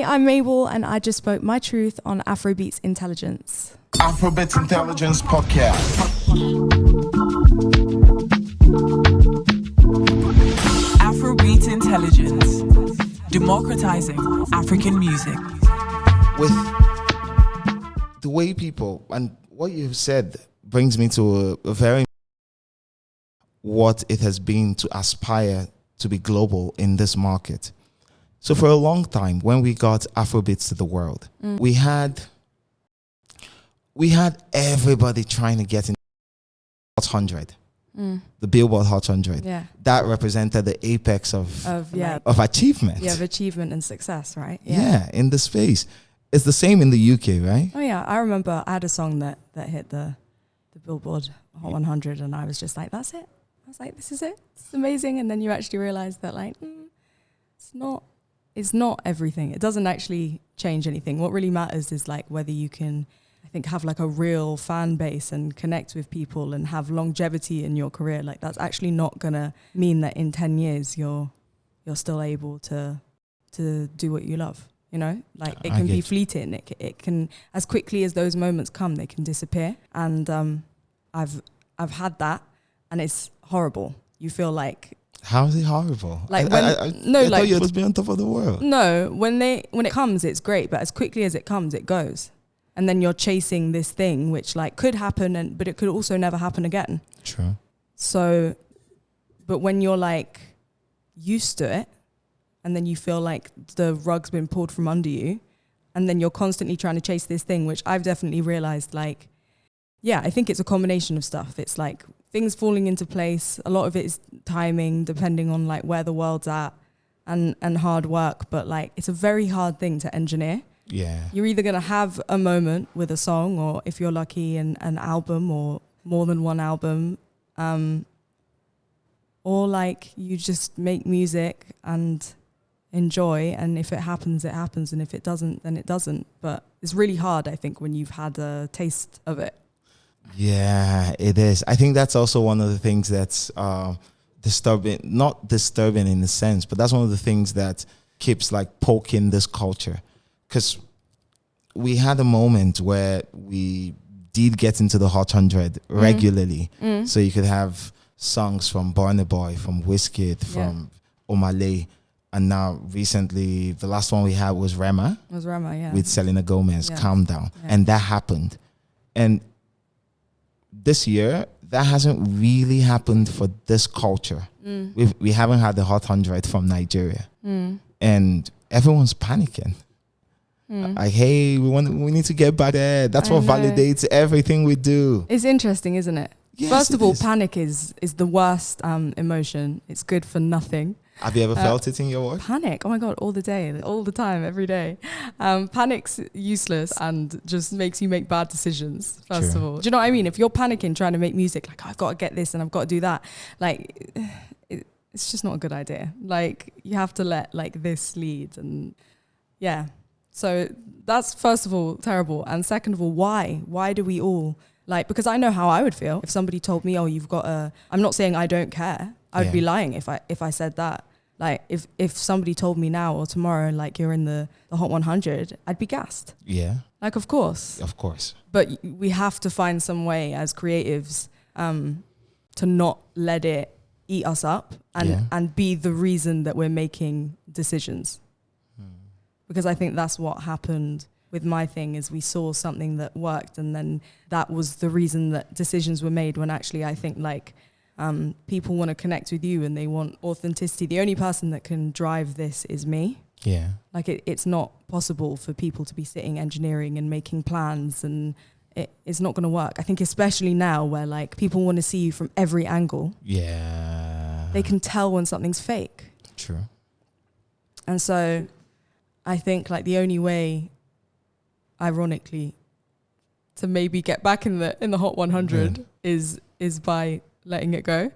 I'm Mabel, and I just spoke my truth on Afrobeats Intelligence. Afrobeats Intelligence podcast. Afrobeats Intelligence, democratizing African music. With the way people, and what you've said brings me to a very what it has been to aspire to be global in this market. So for a long time, when we got Afrobeats to the world, we had everybody trying to get in Hot 100, the Billboard Hot 100. Yeah. That represented the apex of achievement. Yeah, of achievement and success, right? Yeah, in the space. It's the same in the UK, right? Oh yeah, I remember I had a song that hit the Billboard Hot 100, and I was just like, that's it. I was like, this is it. It's amazing. And then you actually realize that like, it's not everything. It doesn't actually change anything. What really matters is like whether you can, I think, have like a real fan base and connect with people and have longevity in your career. Like that's actually not gonna mean that in 10 years you're still able to do what you love. You know, like it can be fleeting. It can, as quickly as those moments come, they can disappear. And I've had that, and it's horrible. You feel like, how is it horrible? Like I thought you'd just be on top of the world. No, when it comes, it's great, but as quickly as it comes, it goes, and then you're chasing this thing which like could happen, but it could also never happen again. True. So, but when you're like used to it, and then you feel like the rug's been pulled from under you, and then you're constantly trying to chase this thing, which I've definitely realized, like, yeah, I think it's a combination of stuff. It's like things falling into place. A lot of it is timing, depending on like where the world's at, and hard work. But like, it's a very hard thing to engineer. Yeah. You're either going to have a moment with a song, or if you're lucky, an album or more than one album, or like you just make music and enjoy, and if it happens, it happens, and if it doesn't, then it doesn't. But it's really hard, I think, when you've had a taste of it. Yeah, it is. I think that's also one of the things that's disturbing, not disturbing in a sense, but that's one of the things that keeps like poking this culture. Because we had a moment where we did get into the Hot 100 regularly. So you could have songs from Burna Boy, from Wizkid, from Omale. And now recently, the last one we had was Rema. With Selena Gomez, Calm Down. Yeah. And that happened. And this year, that hasn't really happened for this culture. We haven't had the Hot 100 from Nigeria. And everyone's panicking. Like, hey, we need to get back there. That's what validates everything we do. It's interesting, isn't it? Yes, First of all, panic is the worst emotion. It's good for nothing. Have you ever felt it in your work? Panic, oh my God, all the day, all the time, every day. Panic's useless and just makes you make bad decisions, first of all. Do you know what I mean? If you're panicking trying to make music, like, I've got to get this and I've got to do that, like, it's just not a good idea. Like, you have to let, like, this lead. And, yeah. So that's, first of all, terrible. And second of all, why? Why do we all, like, because I know how I would feel if somebody told me, oh, you've got a, I'm not saying I don't care. I would be lying if I said that. Like, if somebody told me now or tomorrow, like, you're in the Hot 100, I'd be gassed. Yeah. Like, of course. Of course. But we have to find some way as creatives to not let it eat us up and be the reason that we're making decisions. Because I think that's what happened with my thing, is we saw something that worked, and then that was the reason that decisions were made, when actually I think, like, people want to connect with you and they want authenticity. The only person that can drive this is me. Yeah. Like, it's not possible for people to be sitting engineering and making plans, and it's not going to work. I think especially now, where like people want to see you from every angle. Yeah. They can tell when something's fake. True. And so I think like the only way, ironically, to maybe get back in the Hot 100 is by letting it go.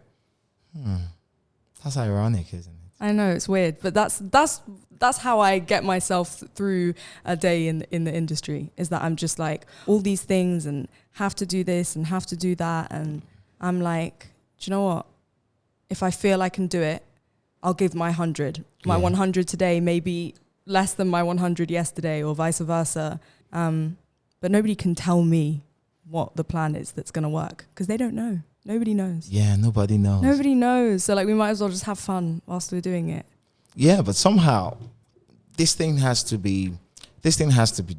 That's ironic, isn't it? I know, it's weird, but that's how I get myself through a day in the industry, is that I'm just like, all these things and have to do this and have to do that, and I'm like, do you know what? If I feel I can do it, I'll give my 100. My 100 today maybe less than my 100 yesterday or vice versa. But nobody can tell me what the plan is that's going to work because they don't know. Nobody knows. Yeah, nobody knows. Nobody knows. So like we might as well just have fun whilst we're doing it. Yeah, but somehow this thing has to be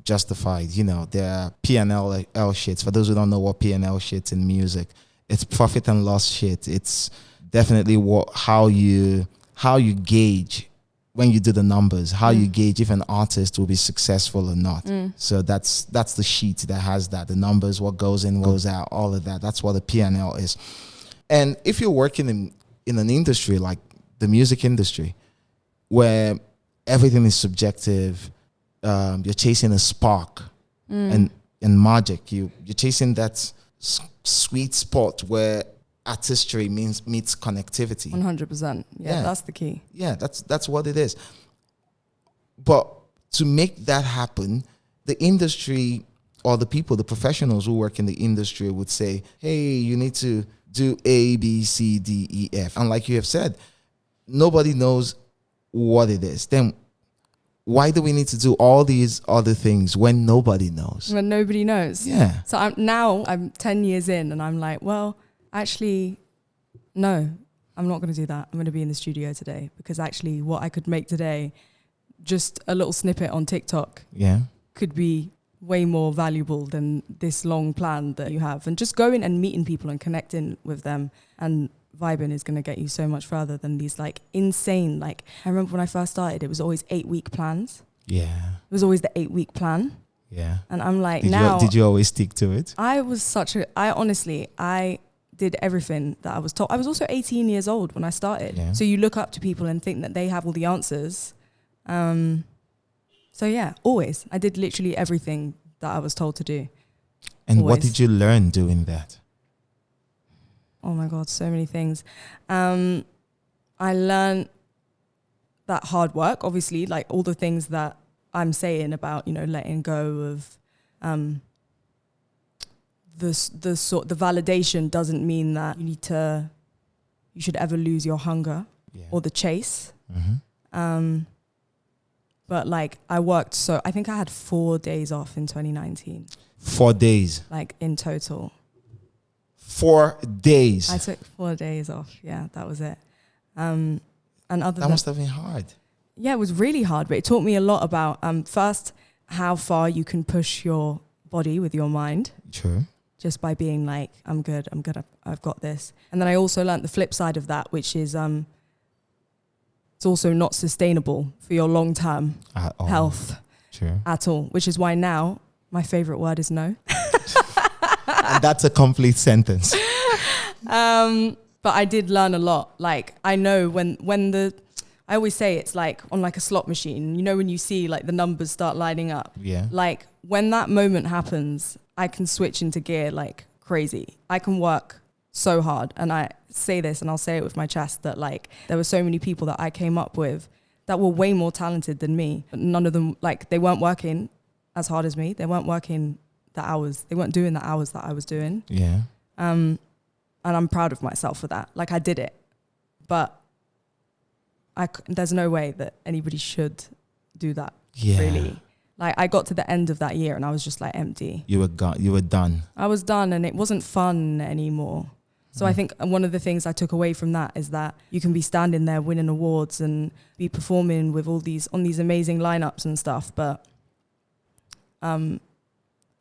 justified. You know, there are P&L shits. For those who don't know what P&L shits in music, it's profit and loss shit. It's definitely how you gauge when you do the numbers, how you gauge if an artist will be successful or not. So that's the sheet that has that, the numbers, what goes in, goes out, all of that. That's what the P&L is. And if you're working in an industry like the music industry, where everything is subjective, you're chasing a spark and magic. You're chasing that sweet spot where artistry meets connectivity. 100%. Yeah, that's the key. Yeah, that's what it is. But to make that happen, the industry or the professionals who work in the industry would say, hey, you need to do A, B, C, D, E, F. And like you have said, nobody knows what it is. Then why do we need to do all these other things when nobody knows? When nobody knows. Yeah. So I'm 10 years in and I'm like, well, actually, no, I'm not going to do that. I'm going to be in the studio today because actually what I could make today, just a little snippet on TikTok, could be way more valuable than this long plan that you have. And just going and meeting people and connecting with them and vibing is going to get you so much further than these like insane, like I remember when I first started, it was always 8-week plans. Yeah. It was always the 8-week plan. Yeah. And I'm like, did you always stick to it? I did everything that I was told. I was also 18 years old when I started. Yeah. So you look up to people and think that they have all the answers. So yeah, always. I did literally everything that I was told to do. And always. What did you learn doing that? Oh my God, so many things. I learned that hard work, obviously, like all the things that I'm saying about, you know, letting go of the validation doesn't mean that you should ever lose your hunger or the chase. But like I think I had 4 days off in 2019. 4 days? Like in total. 4 days? I took 4 days off. Yeah, that was it. And that must have been hard. Yeah, it was really hard, but it taught me a lot about first how far you can push your body with your mind. True. Just by being like, I'm good, I've got this. And then I also learned the flip side of that, which is it's also not sustainable for your long-term health at all, which is why now my favorite word is no. And that's a complete sentence. But I did learn a lot. Like I know I always say it's like on like a slot machine, you know, when you see like the numbers start lining up. Yeah. Like when that moment happens, I can switch into gear like crazy. I can work so hard. And I say this and I'll say it with my chest that like there were so many people that I came up with that were way more talented than me. But none of them, like they weren't working as hard as me. They weren't working the hours. They weren't doing the hours that I was doing. Yeah. And I'm proud of myself for that. Like I did it, but there's no way that anybody should do that. Yeah. Really. Like I got to the end of that year and I was just like empty. You were done. I was done and it wasn't fun anymore. So I think one of the things I took away from that is that you can be standing there winning awards and be performing with on these amazing lineups and stuff, but it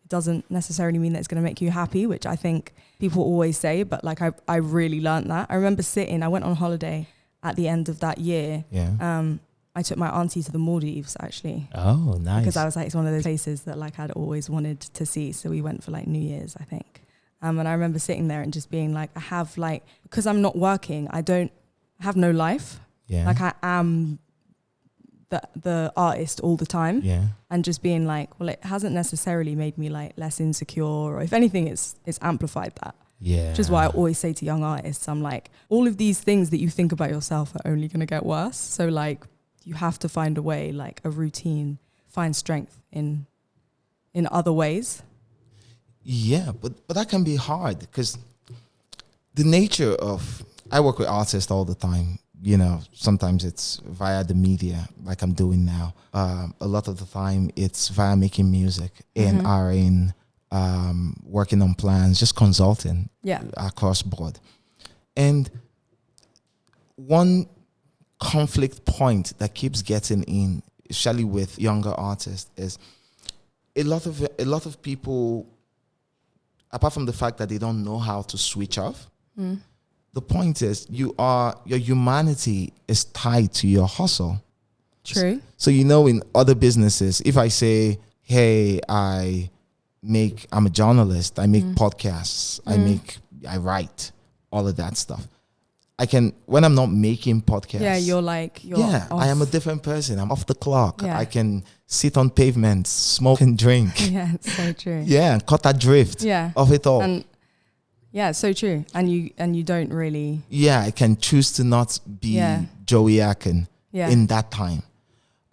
doesn't necessarily mean that it's going to make you happy, which I think people always say, but like I really learned that. I remember I went on holiday at the end of that year. Yeah. I took my auntie to the Maldives actually. Oh, nice. Because I was like, it's one of those places that like I'd always wanted to see. So we went for like New Year's, I think. And I remember sitting there and just being like, I have like, because I'm not working, I have no life. Yeah. Like I am the artist all the time. Yeah. And just being like, well, it hasn't necessarily made me like less insecure, or if anything, it's amplified that. Yeah. Which is why I always say to young artists, I'm like, all of these things that you think about yourself are only going to get worse. So like, you have to find a way, like a routine, find strength in other ways. Yeah, but that can be hard because the nature of, I work with artists all the time. you know, sometimes it's via the media, like I'm doing now. A lot of the time, it's via making music, A&Ring, working on plans, just consulting across board. And one conflict point that keeps getting in, especially with younger artists, is a lot of people, apart from the fact that they don't know how to switch off, the point is your humanity is tied to your hustle. True. So you know, in other businesses, if I say, hey, I'm a journalist, I make podcasts, I write, all of that stuff. I can, when I'm not making podcasts. You're off. I am a different person. I'm off the clock. I can sit on pavements, smoke and drink. Yeah, it's so true. Yeah, cut adrift of it all. And it's so true. And you don't really. Yeah, I can choose to not be Joey Akan in that time.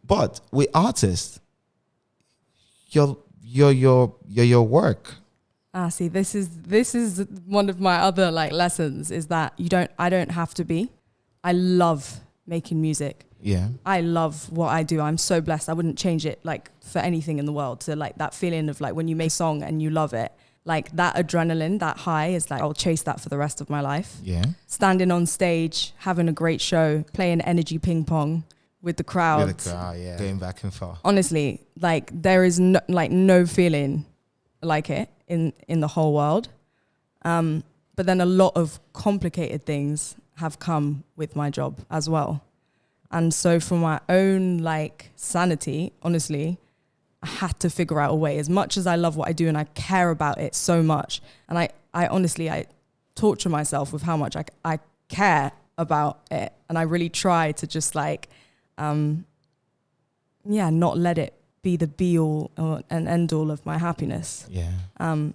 But with artists, your work. See, this is one of my other like lessons, is that I don't have to be. I love making music. Yeah. I love what I do. I'm so blessed. I wouldn't change it like for anything in the world. So like that feeling of like when you make a song and you love it, like that adrenaline, that high is like, I'll chase that for the rest of my life. Yeah. Standing on stage, having a great show, playing energy ping pong with the crowd. Going back and forth. Honestly, like there is no feeling like it in the whole world. But then a lot of complicated things have come with my job as well. And so for my own like sanity, honestly, I had to figure out a way, as much as I love what I do and I care about it so much. And I honestly torture myself with how much I care about it. And I really try to just like, not let it be the be all and end all of my happiness. Yeah.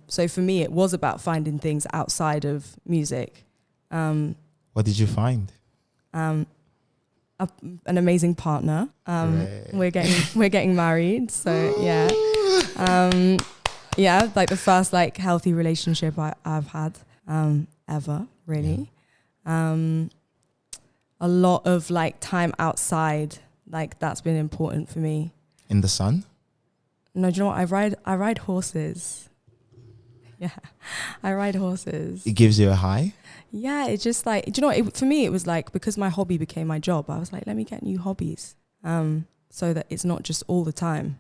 So for me, it was about finding things outside of music. What did you find? An amazing partner. We're getting married. So like the first like healthy relationship I've had ever, really. A lot of like time outside, like that's been important for me. In the sun? No, do you know what? I ride horses. Yeah, I ride horses. It gives you a high? Yeah, it's just like, do you know what? For me, it was like, because my hobby became my job, I was like, let me get new hobbies so that it's not just all the time.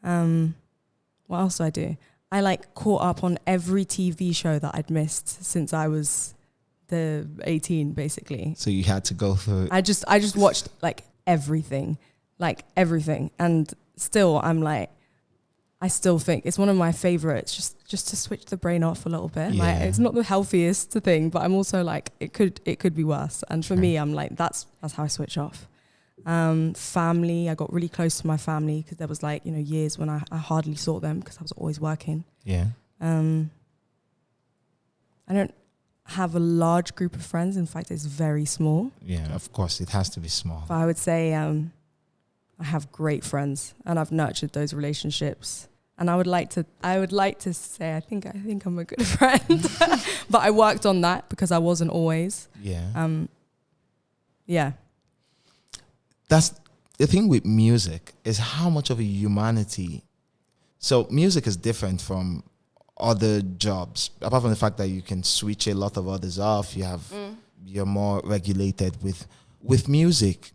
What else do I do? I like caught up on every TV show that I'd missed since I was 18, basically. So you had to go through. I just watched like everything. And still, I'm like, I still think it's one of my favorites, just to switch the brain off a little bit. Yeah. Like, it's not the healthiest thing, but I'm also like, it could be worse. And for me, I'm like, that's how I switch off. Family, I got really close to my family because there was like, years when I hardly saw them because I was always working. Yeah. I don't have a large group of friends. In fact, it's very small. Yeah, of course, it has to be small. But I would say I have great friends and I've nurtured those relationships. And I would like to say I think I'm a good friend. But I worked on that because I wasn't always. Yeah. Yeah. That's the thing with music, is how much of a humanity. So music is different from other jobs, apart from the fact that you can switch a lot of others off. You have you're more regulated with music.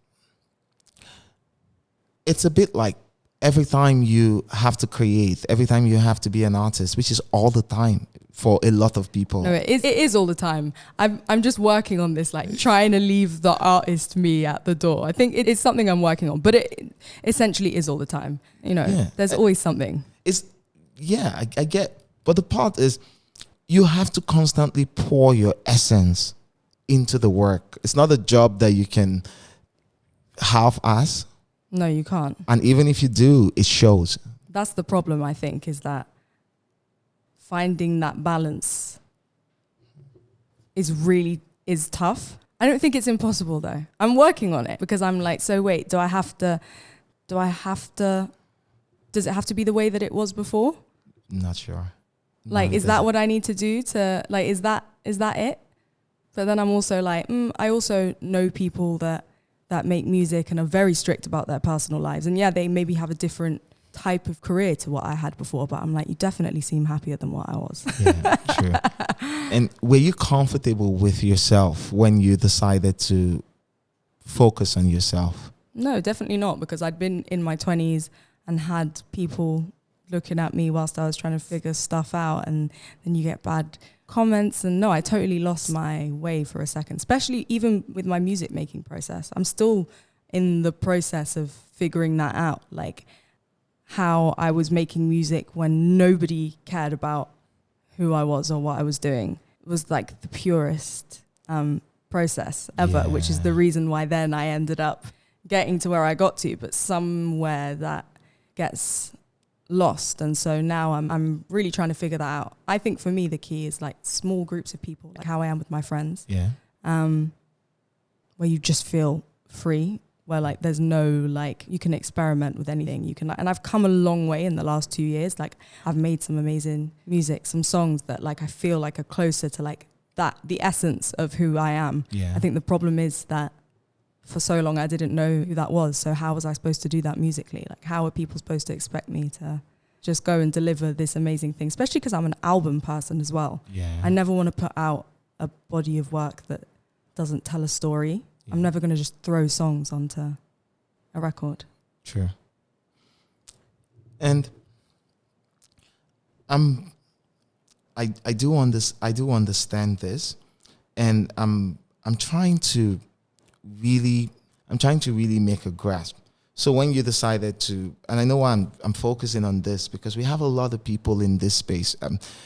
It's a bit like every time you have to create, every time you have to be an artist, which is all the time for a lot of people. No, it is all the time. I'm just working on this, like trying to leave the artist me at the door. I think it's something I'm working on, but it essentially is all the time. There's always something. I get, but the part is you have to constantly pour your essence into the work. It's not a job that you can half-ass. No, you can't. And even if you do, it shows. That's the problem, I think, is that finding that balance is tough. I don't think it's impossible though. I'm working on it because I'm like, so wait, does it have to be the way that it was before? Not sure. Like, is that what I need to do to, like, is that it? But then I'm also like, I also know people that make music and are very strict about their personal lives. And yeah, they maybe have a different type of career to what I had before, but I'm like, you definitely seem happier than what I was. Yeah, true. And were you comfortable with yourself when you decided to focus on yourself? No, definitely not, because I'd been in my 20s and had people looking at me whilst I was trying to figure stuff out, and then you get bad comments. And no, I totally lost my way for a second, especially even with my music making process. I'm still in the process of figuring that out, like how I was making music when nobody cared about who I was or what I was doing. It was like the purest process ever, which is the reason why then I ended up getting to where I got to, but somewhere that gets lost. And so now I'm really trying to figure that out. I think for me the key is like small groups of people, like how I am with my friends, where you just feel free, where like there's no like, you can experiment with anything, you can, and I've come a long way in the last 2 years. Like I've made some amazing music, some songs that like I feel like are closer to like that, the essence of who I am. I think the problem is that for so long I didn't know who that was. So how was I supposed to do that musically? Like how are people supposed to expect me to just go and deliver this amazing thing, especially because I'm an album person as well. I never want to put out a body of work that doesn't tell a story. I'm never going to just throw songs onto a record. True. And I do understand this, and I'm trying to really make a grasp. So when you decided to, and I know I'm focusing on this because we have a lot of people in this space.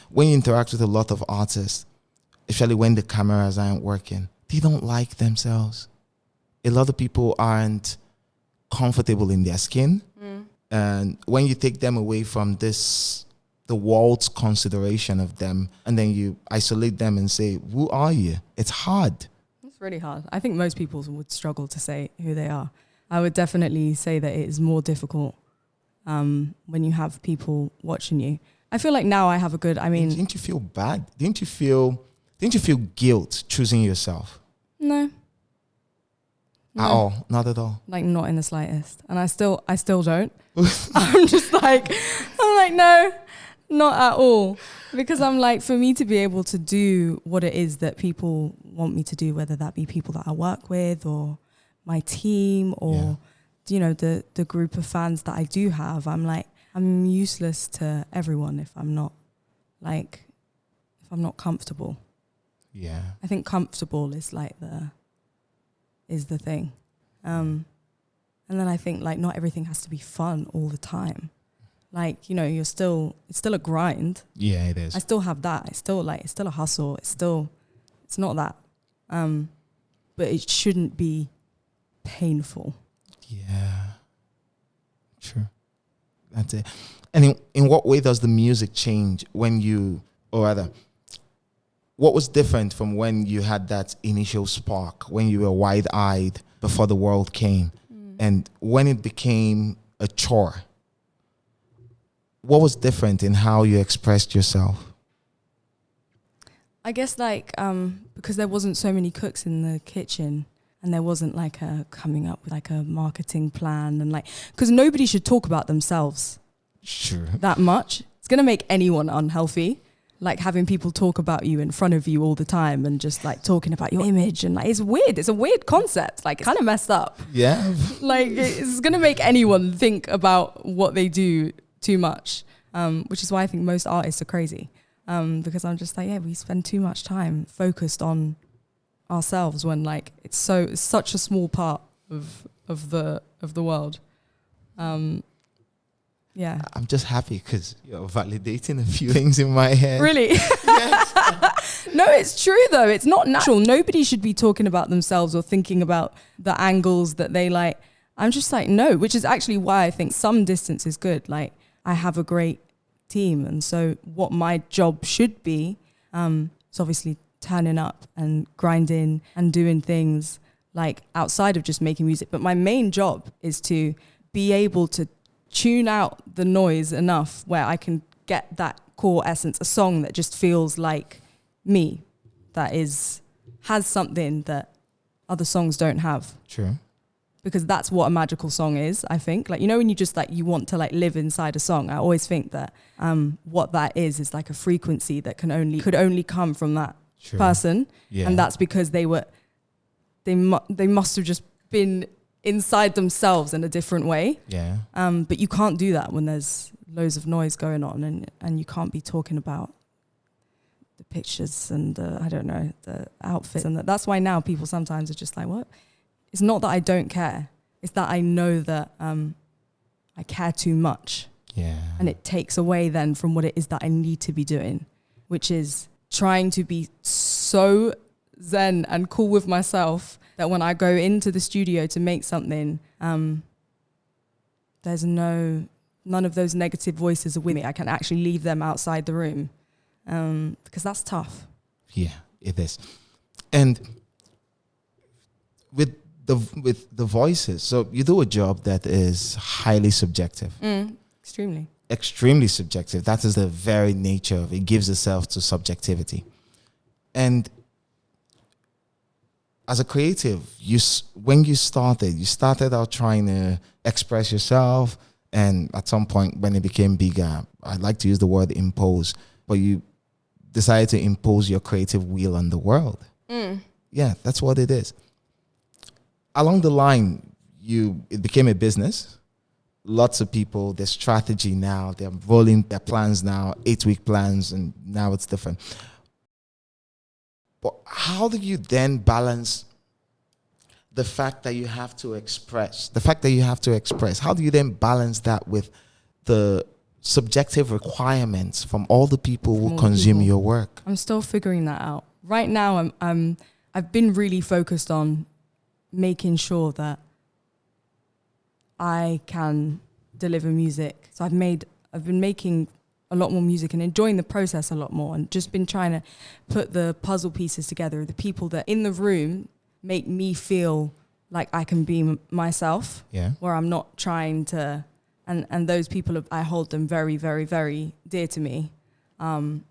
When you interact with a lot of artists, especially when the cameras aren't working, they don't like themselves. A lot of people aren't comfortable in their skin. And when you take them away from this, the world's consideration of them, and then you isolate them and say, who are you? It's hard. It's really hard. I think most people would struggle to say who they are. I would definitely say that it is more difficult when you have people watching you. I feel like now I have a good, Didn't you feel bad? Didn't you feel guilt choosing yourself? No. At all? Not at all? Like not in the slightest. And I still don't. I'm like, no, not at all. Because I'm like, for me to be able to do what it is that people want me to do, whether that be people that I work with or my team or, the group of fans that I do have, I'm like, I'm useless to everyone if I'm not comfortable. Yeah. I think comfortable is like the thing. And then I think like not everything has to be fun all the time. Like, it's still a grind. Yeah, it is. I still have that. It's still a hustle. It's not that. But it shouldn't be painful. Yeah. True. That's it. And in what way does the music change what was different from when you had that initial spark, when you were wide-eyed before the world came, and when it became a chore? What was different in how you expressed yourself? I guess because there wasn't so many cooks in the kitchen, and there wasn't like coming up with like a marketing plan, and because nobody should talk about themselves that much. It's going to make anyone unhealthy. Like having people talk about you in front of you all the time and just like talking about your image, and it's weird. It's a weird concept. Like it's kind of messed up. Yeah. Like it's going to make anyone think about what they do too much, which is why I think most artists are crazy. Because I'm just like, we spend too much time focused on ourselves when like it's such a small part of the world. Yeah. I'm just happy because you're validating a few things in my head. Really? Yes. No, it's true though. It's not natural. Nobody should be talking about themselves or thinking about the angles that they like. I'm just like, no, which is actually why I think some distance is good. Like I have a great team. And so what my job should be is obviously turning up and grinding and doing things like outside of just making music. But my main job is to be able to tune out the noise enough where I can get that core essence, a song that just feels like me, that is has something that other songs don't have. True. Because that's what a magical song is, I think. Like, you know, when you just like, you want to like live inside a song, I always think that what that is like a frequency that could only come from that person. Yeah. And that's because they must have just been inside themselves in a different way. Yeah. But you can't do that when there's loads of noise going on, and you can't be talking about the pictures and the outfits. And that's why now people sometimes are just like, what? It's not that I don't care. It's that I know that I care too much. Yeah. And it takes away then from what it is that I need to be doing, which is trying to be so zen and cool with myself that when I go into the studio to make something, there's none of those negative voices are with me. I can actually leave them outside the room, because that's tough. Yeah, it is. And with the voices, so you do a job that is highly subjective. Extremely subjective. That is the very nature of it. It gives itself to subjectivity. And as a creative, when you started out trying to express yourself, and at some point when it became bigger, I'd like to use the word impose, but you decided to impose your creative will on the world. Yeah, that's what it is. Along the line, it became a business. Lots of people, their strategy now, they're rolling their plans now, 8-week plans, and now it's different. But how do you then balance the fact that you have to express? How do you then balance that with the subjective requirements from all the people who consume your work? I'm still figuring that out. Right now, I've been really focused on making sure that I can deliver music. So I've been making a lot more music and enjoying the process a lot more, and just been trying to put the puzzle pieces together. The people that in the room make me feel like I can be myself, where I'm not trying to, and those people, I hold them very, very, very dear to me. And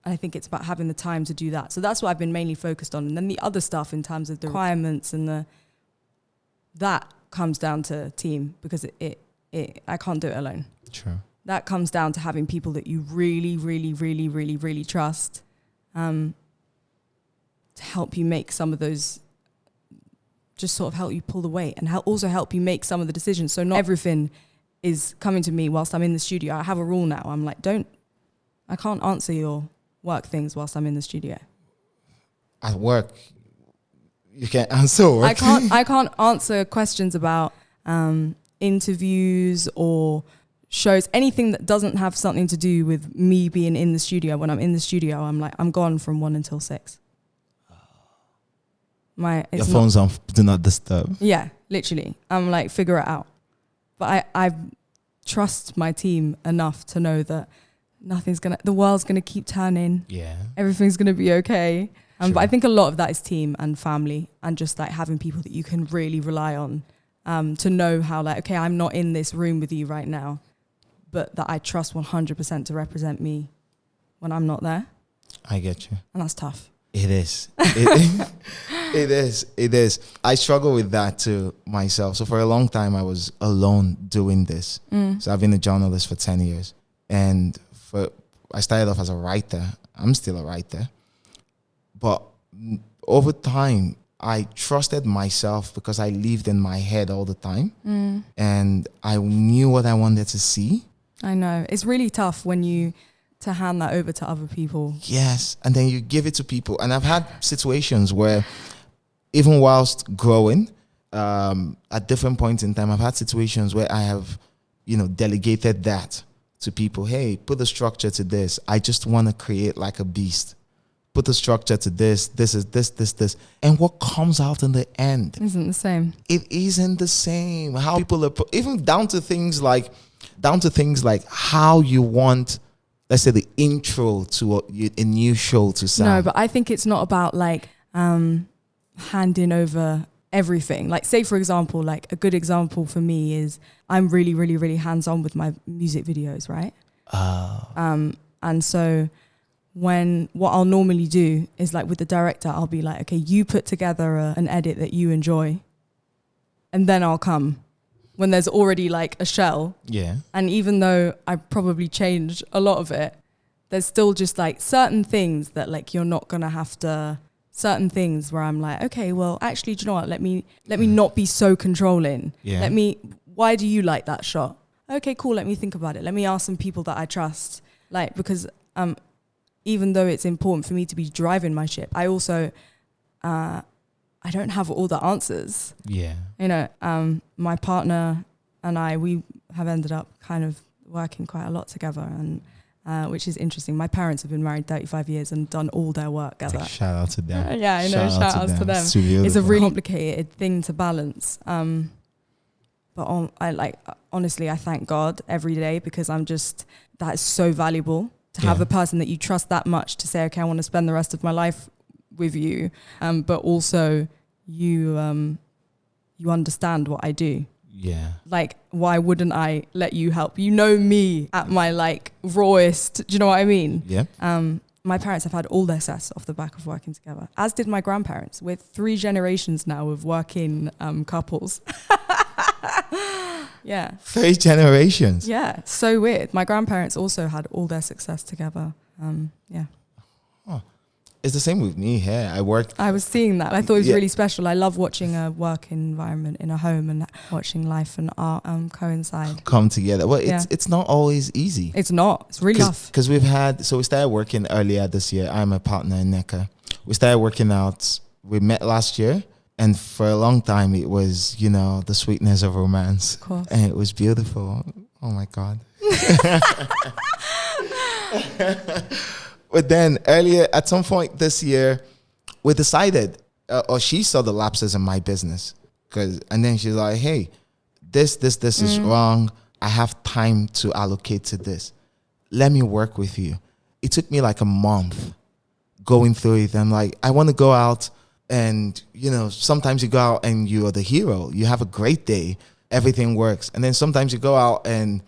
I think it's about having the time to do that. So that's what I've been mainly focused on. And then the other stuff in terms of the requirements and that comes down to team, because I can't do it alone. True. That comes down to having people that you really, really, really, really, really trust, to help you make some of those, just sort of help you pull the weight, and also help you make some of the decisions. So not everything is coming to me whilst I'm in the studio. I have a rule now. I'm like, I can't answer your work things whilst I'm in the studio. At work, you can't answer work. I can't answer questions about interviews or shows, anything that doesn't have something to do with me being in the studio. When I'm in the studio, I'm gone from 1 until 6. Your phone's on do not disturb. Yeah, literally. I'm like, figure it out. But I trust my team enough to know that the world's gonna keep turning. Yeah. Everything's gonna be okay. But I think a lot of that is team and family, and just like having people that you can really rely on, to know how, like, okay, I'm not in this room with you right now, but that I trust 100% to represent me when I'm not there. I get you. And that's tough. It is. It is. I struggle with that too myself. So for a long time, I was alone doing this. So I've been a journalist for 10 years. And I started off as a writer. I'm still a writer. But over time, I trusted myself because I lived in my head all the time. And I knew what I wanted to see. I know. It's really tough to hand that over to other people. Yes. And then you give it to people. And I've had situations where, even whilst growing, at different points in time, I've had situations where I have, delegated that to people. Hey, put the structure to this. I just want to create like a beast. Put the structure to this. This is this. And what comes out in the end isn't the same. It isn't the same. How people are, even down to things like how you want, let's say, the intro to a new show to sound. No, but I think it's not about like handing over everything. Like, say for example, like a good example for me is I'm really, really, really hands-on with my music videos, right? And so when what I'll normally do is like with the director, I'll be like, okay, you put together an edit that you enjoy, and then I'll come when there's already like a shell. Yeah. And even though I probably changed a lot of it, there's still just like certain things that like you're not gonna have to, certain things where I'm like, okay, well actually, do you know what? Let me not be so controlling. Yeah. Why do you like that shot? Okay, cool. Let me think about it. Let me ask some people that I trust. Like, because even though it's important for me to be driving my ship, I also, I don't have all the answers. Yeah. You know, my partner and I, we have ended up kind of working quite a lot together, and which is interesting. My parents have been married 35 years and done all their work together. Shout out to them. Yeah, I know. Shout outs to them. It's a really complicated thing to balance. But honestly, I thank God every day, because that is so valuable to have a person that you trust that much to say, okay, I want to spend the rest of my life with you. But also you understand what I do. Yeah. Like, why wouldn't I let you help? You know me at my like rawest. Do you know what I mean? Yeah. My parents have had all their success off the back of working together, as did my grandparents. We're 3 generations now of working couples. Yeah. 3 generations. Yeah. So weird. My grandparents also had all their success together. Yeah. Oh. It's the same with me here. I was seeing that. I thought it was really special. I love watching a work environment in a home and watching life and art coincide. Come together. Well, it's not always easy. It's not. It's really tough. Because we started working earlier this year. I'm a partner in NECA. We started working out. We met last year. And for a long time, it was, the sweetness of romance. Of course. And it was beautiful. Oh, my God. But then earlier, at some point this year, we decided, or she saw the lapses in my business. And then she's like, hey, this is wrong. I have time to allocate to this. Let me work with you. It took me like a month going through it. I'm like, I want to go out. And, sometimes you go out and you're the hero. You have a great day. Everything works. And then sometimes you go out and,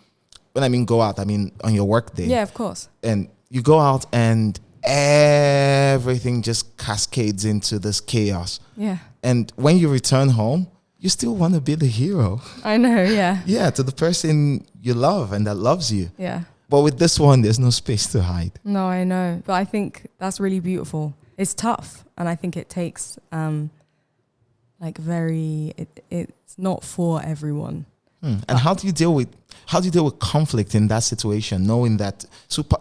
when I mean go out, I mean on your work day. Yeah, of course. And you go out and everything just cascades into this chaos. Yeah. And when you return home, you still want to be the hero. I know, yeah. Yeah, to the person you love and that loves you. Yeah. But with this one, there's no space to hide. No, I know. But I think that's really beautiful. It's tough, and I think it takes it's not for everyone. And how do you deal with conflict in that situation, knowing that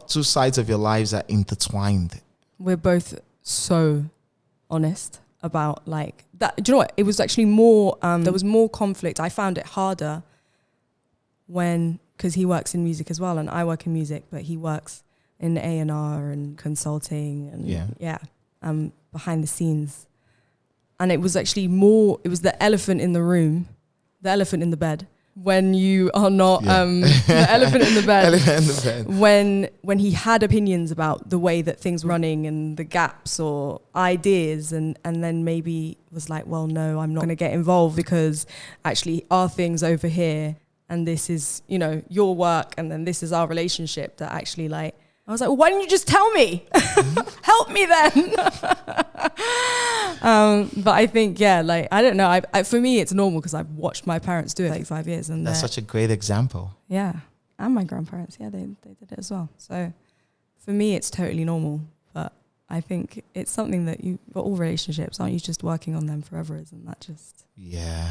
two sides of your lives are intertwined? We're both so honest about like that. Do you know what? It was actually more. There was more conflict. I found it harder because he works in music as well, and I work in music, but he works in A&R and consulting and behind the scenes. And it was actually more, it was the elephant in the room, the elephant in the bed. When you are not, the elephant in the bed. Elephant in the bed. When he had opinions about the way that things were running and the gaps or ideas, and then maybe was like, well, no, I'm not going to get involved because actually our things over here, and this is, your work, and then this is our relationship that actually like, I was like, well, why didn't you just tell me? Help me then. But I think, I don't know. I for me, it's normal because I've watched my parents do it 35 years. And that's such a great example. Yeah. And my grandparents, they did it as well. So for me, it's totally normal. But I think it's something that for all relationships, aren't you just working on them forever? Isn't that just... Yeah.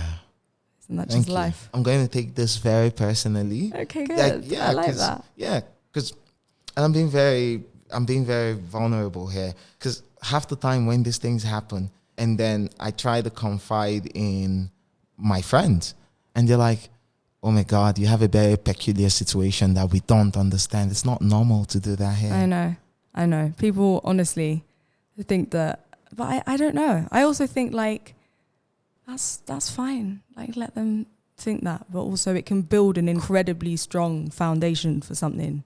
Isn't that just life? I'm going to take this very personally. Okay, good. I like that. Yeah, because... And I'm being very vulnerable here, because half the time when these things happen, and then I try to confide in my friends, and they're like, oh my God, you have a very peculiar situation that we don't understand. It's not normal to do that here. I know. People honestly think that, but I don't know. I also think like, that's fine. Like, let them think that, but also it can build an incredibly strong foundation for something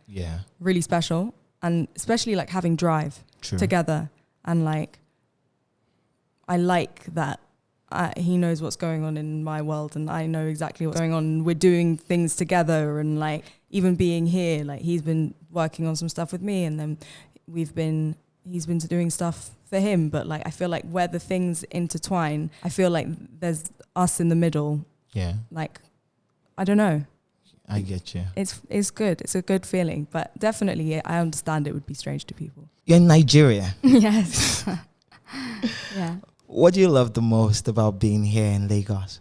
really special, and especially like having drive together. And like, I like that he knows what's going on in my world and I know exactly what's going on. We're doing things together, and like even being here, like he's been working on some stuff with me, and then he's been doing stuff for him, but like I feel like where the things intertwine, I feel like there's us in the middle. Yeah. Like, I don't know. I get you. It's good. It's a good feeling, but definitely I understand it would be strange to people. You're in Nigeria. Yes. Yeah. What do you love the most about being here in Lagos?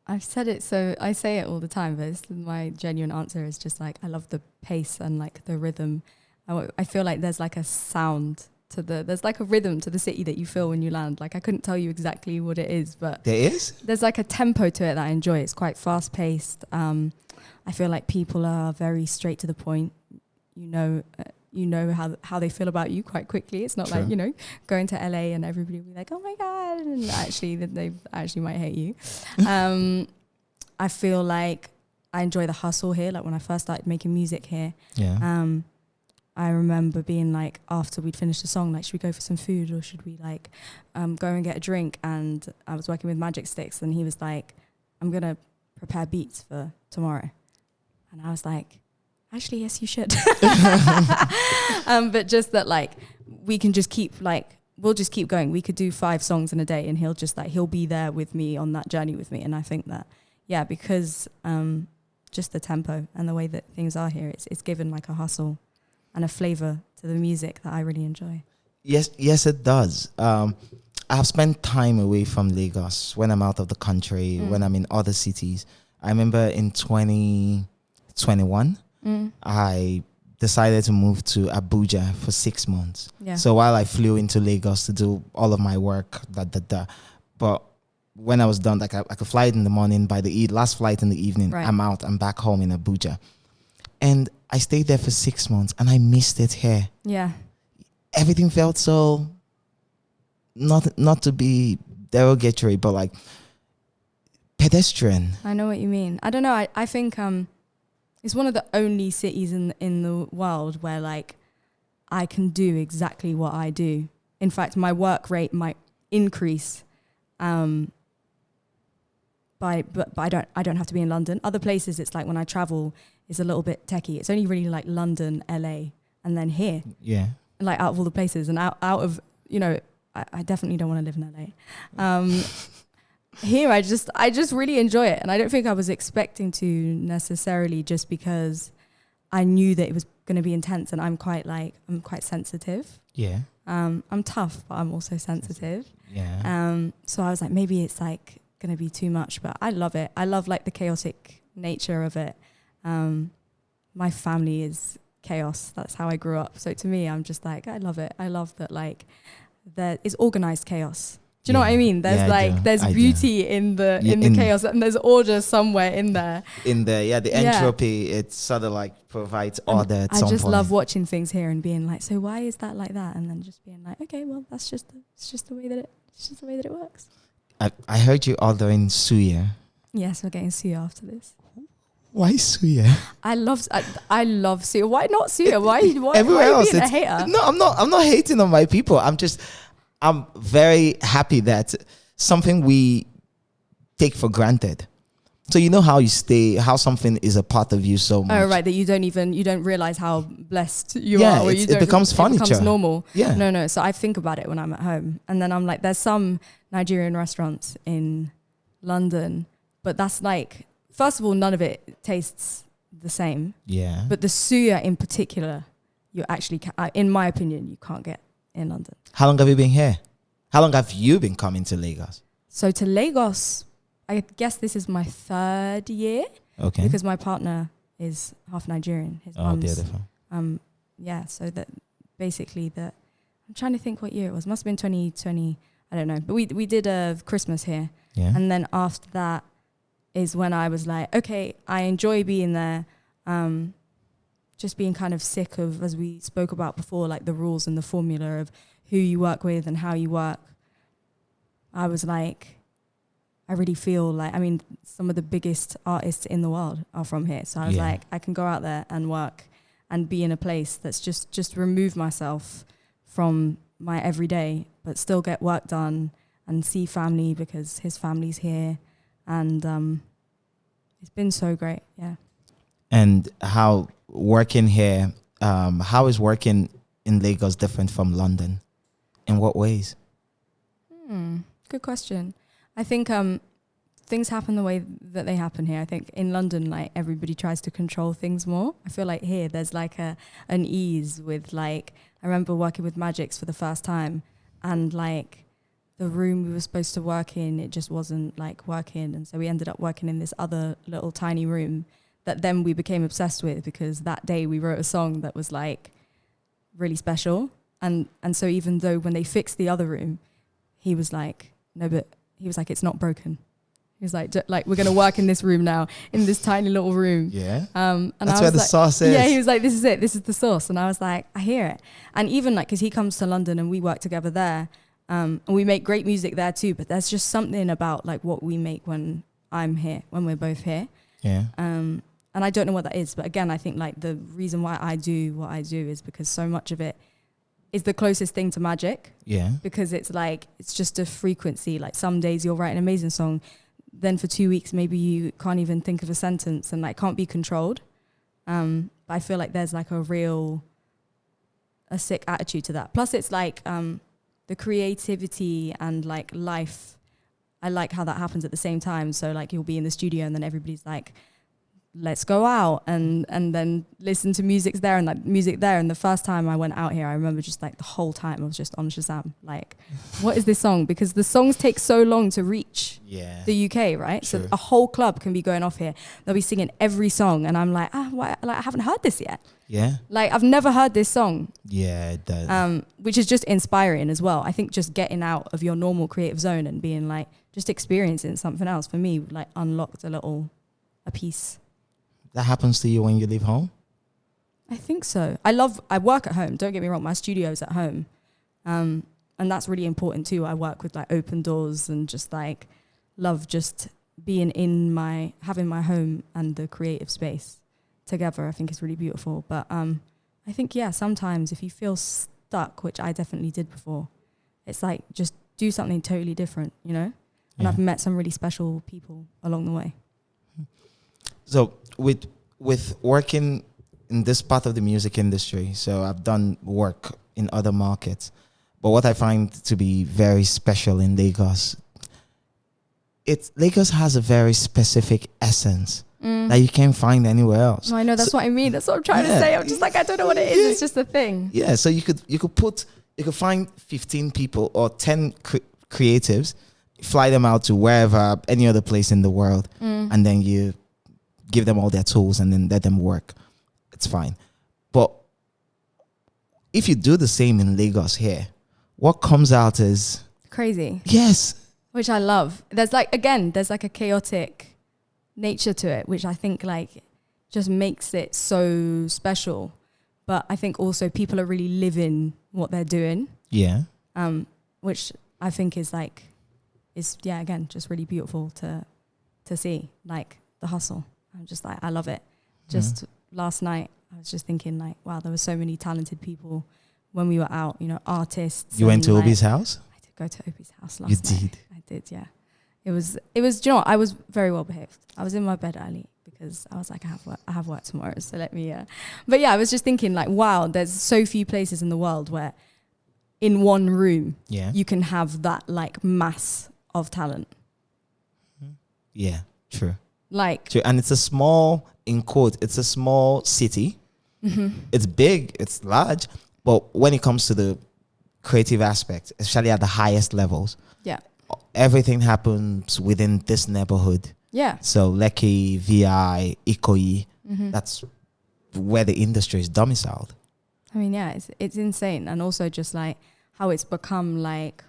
I've said it, so I say it all the time, but my genuine answer is just like, I love the pace and like the rhythm. I feel like there's like a sound there's like a rhythm to the city that you feel when you land. Like I couldn't tell you exactly what it is, but There is? there's like a tempo to it that I enjoy. It's quite fast paced. I feel like people are very straight to the point. You know how they feel about you quite quickly. It's not True. like, going to LA and everybody will be like, oh my God, and actually they actually might hate you. I feel like I enjoy the hustle here. Like when I first started making music here, Yeah. I remember being like, after we'd finished a song, like, should we go for some food or should we like go and get a drink? And I was working with Magic Sticks and he was like, I'm going to prepare beats for tomorrow. And I was like, actually, yes, you should. But just that, like, we can just keep, like, we'll just keep going. We could do 5 songs in a day and he'll be there with me on that journey with me. And I think that, yeah, because just the tempo and the way that things are here, it's given like a hustle and a flavor to the music that I really enjoy. Yes, it does. I've spent time away from Lagos when I'm out of the country, when I'm in other cities. I remember in 2021, I decided to move to Abuja for 6 months. Yeah. So while I flew into Lagos to do all of my work, but when I was done, like I could fly in the morning, by the last flight in the evening, Right. I'm back home in Abuja. And I stayed there for 6 months and I missed it here. Yeah. Everything felt so, not to be derogatory, but like pedestrian. I know what you mean. I don't know. I think it's one of the only cities in the world where like I can do exactly what I do. In fact, my work rate might increase. But I don't have to be in London. Other places, it's like when I travel, it's a little bit techie. It's only really like London, LA, and then here. Yeah. Like out of all the places and out of, I definitely don't want to live in LA. Here, I just really enjoy it. And I don't think I was expecting to necessarily, just because I knew that it was going to be intense, and I'm quite sensitive. Yeah. I'm tough, but I'm also sensitive. Yeah. So I was like, maybe it's like going to be too much, but I love it. I love like the chaotic nature of it. My family is chaos. That's how I grew up. So to me, I'm just like, I love it. I love that like that is organized chaos. Do you know what I mean? There's there's beauty in the chaos, and there's order somewhere in there. The entropy, it sort of like provides order at some point. I just love watching things here and being like, so why is that like that? And then just being like, okay, well, it's just the way that it works. I heard you ordering suya. Yes, we're getting suya after this. Why suya? I love suya. Why not suya? Why everywhere why else being a hater? No, I'm not hating on my people. I'm very happy that something we take for granted. So you know how something is a part of you so much. Oh right, that you don't realize how blessed you yeah, are. Or it becomes furniture. It becomes normal. Yeah. No. So I think about it when I'm at home, and then I'm like, there's some Nigerian restaurants in London, but that's like, first of all, none of it tastes the same. Yeah. But the suya in particular, you actually, in my opinion, you can't get in London. How long have you been here? How long have you been coming to Lagos? So to Lagos, I guess this is my 3rd year. Okay. Because my partner is half Nigerian. His mum's. Beautiful. Yeah, so that basically that, I'm trying to think what year it was. Must have been 2020. I don't know. But we did a Christmas here. Yeah. And then after that is when I was like, okay, I enjoy being there. Just being kind of sick of, as we spoke about before, like the rules and the formula of who you work with and how you work. I was like, I really feel like, I mean, some of the biggest artists in the world are from here. So I was like, I can go out there and work and be in a place that's just remove myself from my everyday, but still get work done and see family because his family's here. And it's been so great. Yeah. And how working here, how is working in Lagos different from London? In what ways? Good question. I think things happen the way that they happen here. I think in London, like, everybody tries to control things more. I feel like here there's like an ease with, like, I remember working with Magix for the first time, and like the room we were supposed to work in, it just wasn't like working, and so we ended up working in this other little tiny room that then we became obsessed with, because that day we wrote a song that was like really special. And so even though when they fixed the other room, he was like, no, but he was like, it's not broken. He was like, we're going to work in this room now, in this tiny little room. Yeah. And that's where the sauce is. Yeah, he was like, this is it. This is the sauce. And I was like, I hear it. And even like, because he comes to London and we work together there, and we make great music there too. But there's just something about like what we make when I'm here, when we're both here. Yeah. And I don't know what that is. But again, I think like the reason why I do what I do is because so much of it is the closest thing to magic. Yeah. Because it's like, it's just a frequency. Like some days you'll write an amazing song, then for 2 weeks, maybe you can't even think of a sentence and like can't be controlled. But I feel like there's like a sick attitude to that. Plus it's like the creativity and like life. I like how that happens at the same time. So like you'll be in the studio and then everybody's like, let's go out and then listen to music there. And the first time I went out here, I remember just like the whole time I was just on Shazam. Like, what is this song? Because the songs take so long to reach the UK, right? True. So a whole club can be going off here. They'll be singing every song. And I'm like, why? Like, I haven't heard this yet. Yeah. Like, I've never heard this song. Yeah, it does. Which is just inspiring as well. I think just getting out of your normal creative zone and being like, just experiencing something else for me, like unlocked a piece. That happens to you when you leave home? I think so. I work at home. Don't get me wrong. My studio's at home. And that's really important too. I work with like open doors and just like love just being having my home and the creative space together. I think it's really beautiful. But I think, sometimes if you feel stuck, which I definitely did before, it's like just do something totally different, you know? And I've met some really special people along the way. So with working in this part of the music industry, so I've done work in other markets, but what I find to be very special in Lagos, Lagos has a very specific essence that you can't find anywhere else. No, I know, that's what I mean. That's what I'm trying to say. I'm just like, I don't know what it is. It's just a thing. Yeah, so you could find 15 people or 10 creatives, fly them out to wherever, any other place in the world, and then you give them all their tools and then let them work. It's fine. But if you do the same in Lagos here, what comes out is crazy. Yes. Which I love. There's like a chaotic nature to it, which I think like just makes it so special. But I think also people are really living what they're doing. Yeah. Which I think is again, just really beautiful to see, like the hustle. I'm just like, I love it. Just last night, I was just thinking like, wow, there were so many talented people when we were out, you know, artists. You went to Obi's house? I did go to Obi's house last night. You did? I did, yeah. It was, do you know what? I was very well behaved. I was in my bed early because I was like, I have work tomorrow, so let me, But yeah, I was just thinking like, wow, there's so few places in the world where in one room, you can have that like mass of talent. Yeah, true. Like, true. And it's a small, in quote, it's a small city. It's big, it's large, but when it comes to the creative aspect, especially at the highest levels, everything happens within this neighborhood. Yeah. So Lekki, VI, Ikoyi, that's where the industry is domiciled. I mean, yeah, it's insane. And also just like how it's become like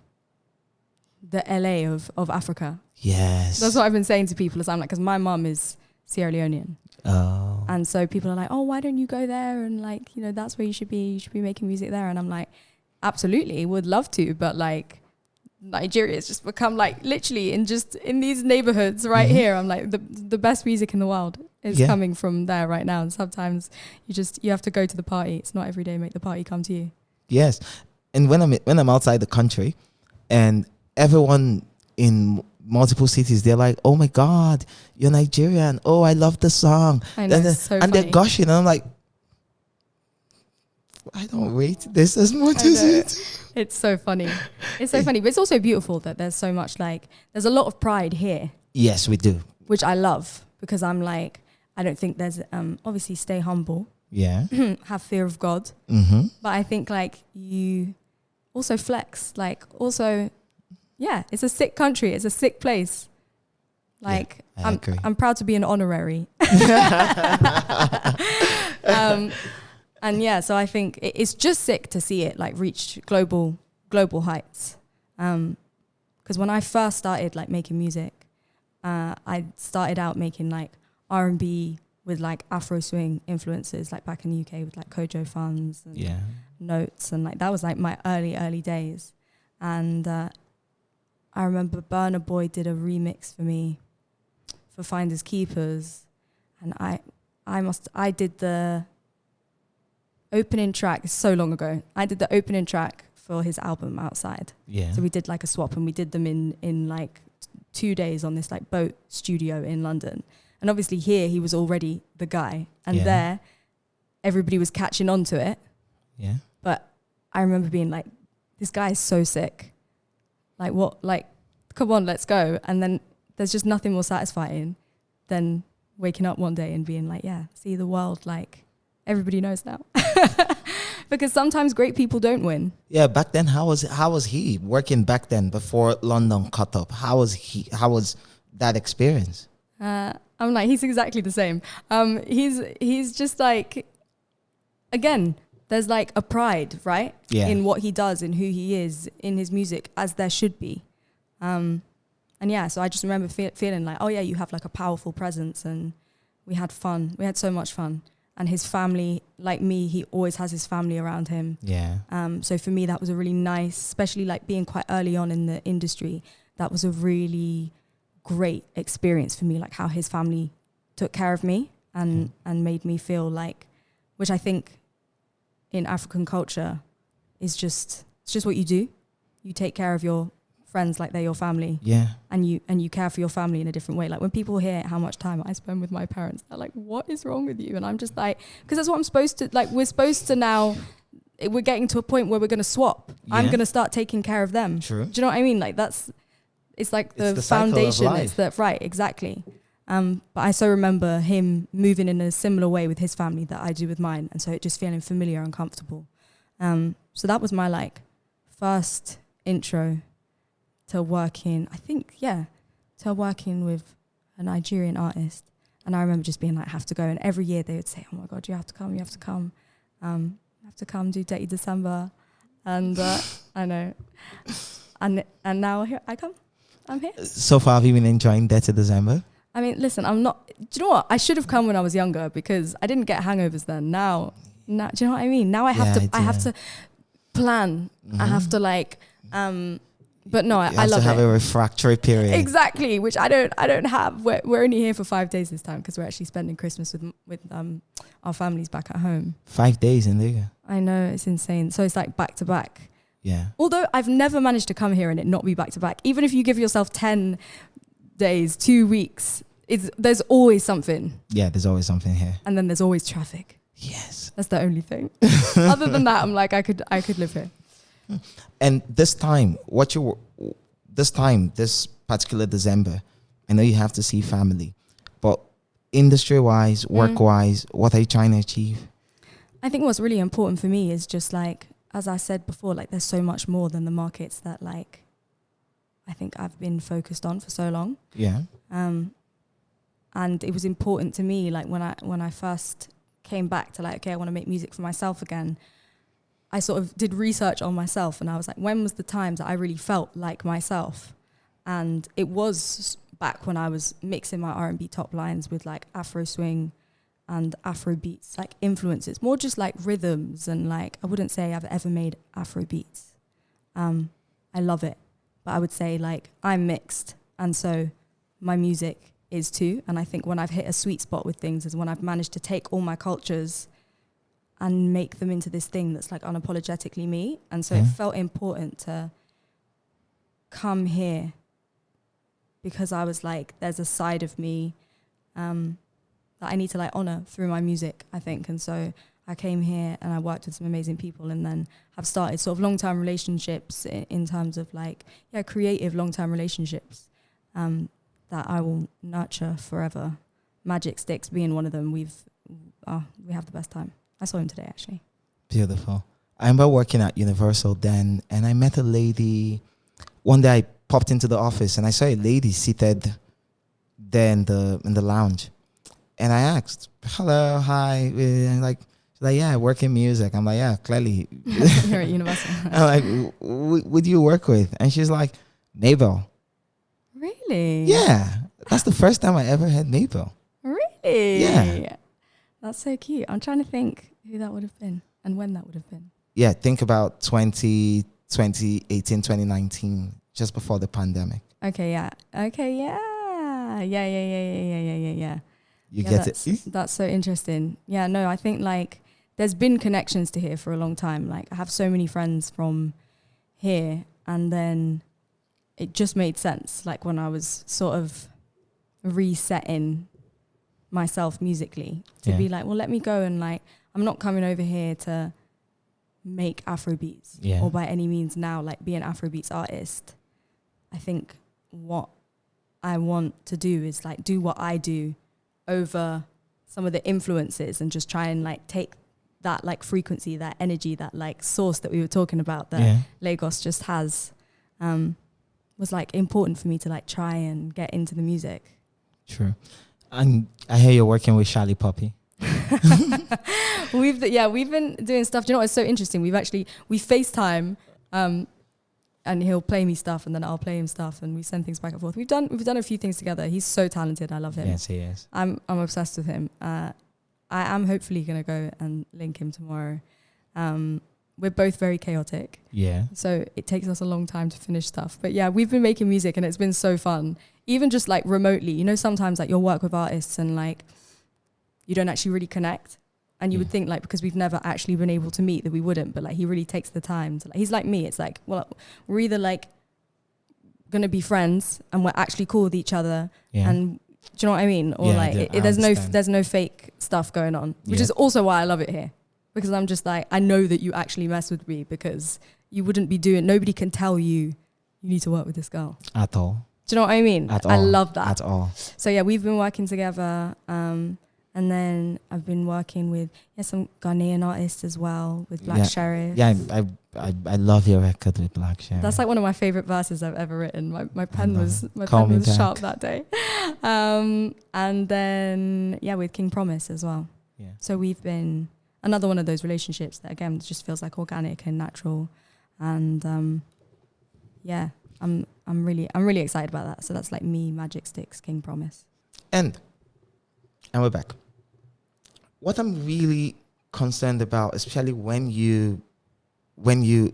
the LA of Africa. Yes. That's what I've been saying to people. Is I'm like, because my mum is Sierra Leonean. Oh. And so people are like, oh, why don't you go there? And like, you know, that's where you should be. You should be making music there. And I'm like, absolutely, would love to. But like, Nigeria has just become like literally in these neighborhoods right here. I'm like, the best music in the world is coming from there right now. And sometimes you have to go to the party. It's not every day make the party come to you. Yes. And when I'm outside the country and everyone in multiple cities, they're like, oh my God, you're Nigerian. Oh, I love the song. I know, and it's so and funny. they're gushing. And I'm like, I don't rate this as much as it. It's so funny. It's so funny, but it's also beautiful that there's so much like, there's a lot of pride here. Yes, we do. Which I love, because I'm like, I don't think there's, obviously stay humble. Yeah. Have fear of God. Mm-hmm. But I think like you also flex, like also, yeah, it's a sick country. It's a sick place. Like I'm proud to be an honorary. And yeah, so I think it's just sick to see it like reach global heights. Because when I first started like making music, I started out making like R&B with like Afro swing influences, like back in the UK with like Kojo Funds and Notes, and like that was like my early days. And I remember Burna Boy did a remix for me for Finders Keepers, and I did the opening track. It's so long ago. I did the opening track for his album Outside. Yeah. So we did like a swap, and we did them in like 2 days on this like boat studio in London. And obviously here he was already the guy, and there everybody was catching on to it. Yeah. But I remember being like, this guy is so sick. Like what? Like, come on, let's go. And then there's just nothing more satisfying than waking up one day and being like, yeah, see the world, like everybody knows now. Because sometimes great people don't win. Yeah, back then, how was he working back then before London cut up? How was that experience? I'm like, he's exactly the same. He's just like, again, there's like a pride, right? Yeah. In what he does and who he is in his music, as there should be. And yeah, so I just remember feeling like, oh yeah, you have like a powerful presence, and we had fun. We had so much fun. And his family, like me, he always has his family around him. Yeah. So for me, that was a really nice, especially like being quite early on in the industry, that was a really great experience for me, like how his family took care of me and made me feel like, which I think in African culture is it's just what you do. You take care of your friends like they're your family. Yeah. And you care for your family in a different way. Like when people hear how much time I spend with my parents, they're like, what is wrong with you? And I'm just like, because that's what I'm supposed to, like we're supposed to now, we're getting to a point where we're going to swap. Yeah. I'm going to start taking care of them. True. Do you know what I mean? Like it's like the foundation. It's the, right, exactly. But I so remember him moving in a similar way with his family that I do with mine. And so it just feeling familiar and comfortable. So that was my like first intro to working, to working with a Nigerian artist. And I remember just being like, I have to go. And every year they would say, oh my God, you have to come. You have to come. You have to come do Dirty December. And I know. And now here I come. I'm here. So far, have you been enjoying Dirty December? I mean, listen, I'm not, do you know what? I should have come when I was younger because I didn't get hangovers then. Now, do you know what I mean? Now I have to plan. Mm-hmm. I have to like, but no, I love it. You have to have a refractory period. Exactly, which I don't have. We're only here for 5 days this time because we're actually spending Christmas with our families back at home. 5 days in there. I know, it's insane. So it's like back to back. Yeah. Although I've never managed to come here and it not be back to back. Even if you give yourself 10 days, 2 weeks, there's always something. Yeah, there's always something here. And then there's always traffic. Yes. That's the only thing. Other than that, I'm like, I could live here. And this particular December, I know you have to see family, but industry-wise, work-wise, what are you trying to achieve? I think what's really important for me is just like, as I said before, like there's so much more than the markets that like, I think I've been focused on for so long. Yeah. And it was important to me, like when I first came back to like, okay, I want to make music for myself again. I sort of did research on myself and I was like, when was the times that I really felt like myself? And it was back when I was mixing my R&B top lines with like Afro swing and Afrobeats, like influences, more just like rhythms. And like, I wouldn't say I've ever made Afrobeats. I love it, but I would say like I'm mixed. And so my music is too. And I think when I've hit a sweet spot with things is when I've managed to take all my cultures and make them into this thing that's like unapologetically me. And so it felt important to come here because I was like, there's a side of me that I need to like honor through my music, I think. And so I came here and I worked with some amazing people, and then have started sort of long-term relationships in terms of like, creative long-term relationships that I will nurture forever. Magic Sticks being one of them. We have the best time. I saw him today, actually. Beautiful. I remember working at Universal then, and I met a lady. One day I popped into the office and I saw a lady seated there in the lounge. And I asked, hello, hi. And like, she's like, yeah, I work in music. I'm like, yeah, clearly. You're at Universal. I'm like, would you work with? And she's like, Mabel. Really? Yeah. That's the first time I ever had Mabel. Really? Yeah. That's so cute. I'm trying to think who that would have been and when that would have been. Yeah, think about 2018, 2019, just before the pandemic. Okay, yeah. Yeah. You get it? That's so interesting. Yeah, no, I think like there's been connections to here for a long time. Like I have so many friends from here, and then it just made sense. Like when I was sort of resetting myself musically to be like, well, let me go and like, I'm not coming over here to make Afrobeats or by any means now like be an Afrobeats artist. I think what I want to do is like do what I do over some of the influences and just try and like take that like frequency, that energy, that like source that we were talking about that Lagos just has, was like important for me to like try and get into the music. True. And I hear you're working with Charlie Poppy. We've been doing stuff. Do you know what's so interesting? We FaceTime, and he'll play me stuff, and then I'll play him stuff, and we send things back and forth. We've done a few things together. He's so talented. I love him. Yes, he is. I'm obsessed with him. I am hopefully gonna go and link him tomorrow. We're both very chaotic. Yeah. So it takes us a long time to finish stuff. But yeah, we've been making music and it's been so fun. Even just like remotely, you know, sometimes like you'll work with artists and like you don't actually really connect. And you would think like, because we've never actually been able to meet that we wouldn't, but like he really takes the time to like, he's like me. It's like, well, we're either like going to be friends and we're actually cool with each other. Yeah. And do you know what I mean? Or like there's no fake stuff going on, which is also why I love it here. Because I'm just like, I know that you actually mess with me because you wouldn't be nobody can tell you need to work with this girl. At all. Do you know what I mean? At all. I love that. At all. So yeah, we've been working together. And then I've been working with some Ghanaian artists as well, with Black Sheriff. Yeah, I love your record with Black Sheriff. That's like one of my favorite verses I've ever written. My pen was sharp that day. And then with King Promise as well. Yeah. So we've been another one of those relationships that again just feels like organic and natural, and I'm really excited about that. So that's like me, Magic Sticks, King Promise, and we're back. What I'm really concerned about, especially when you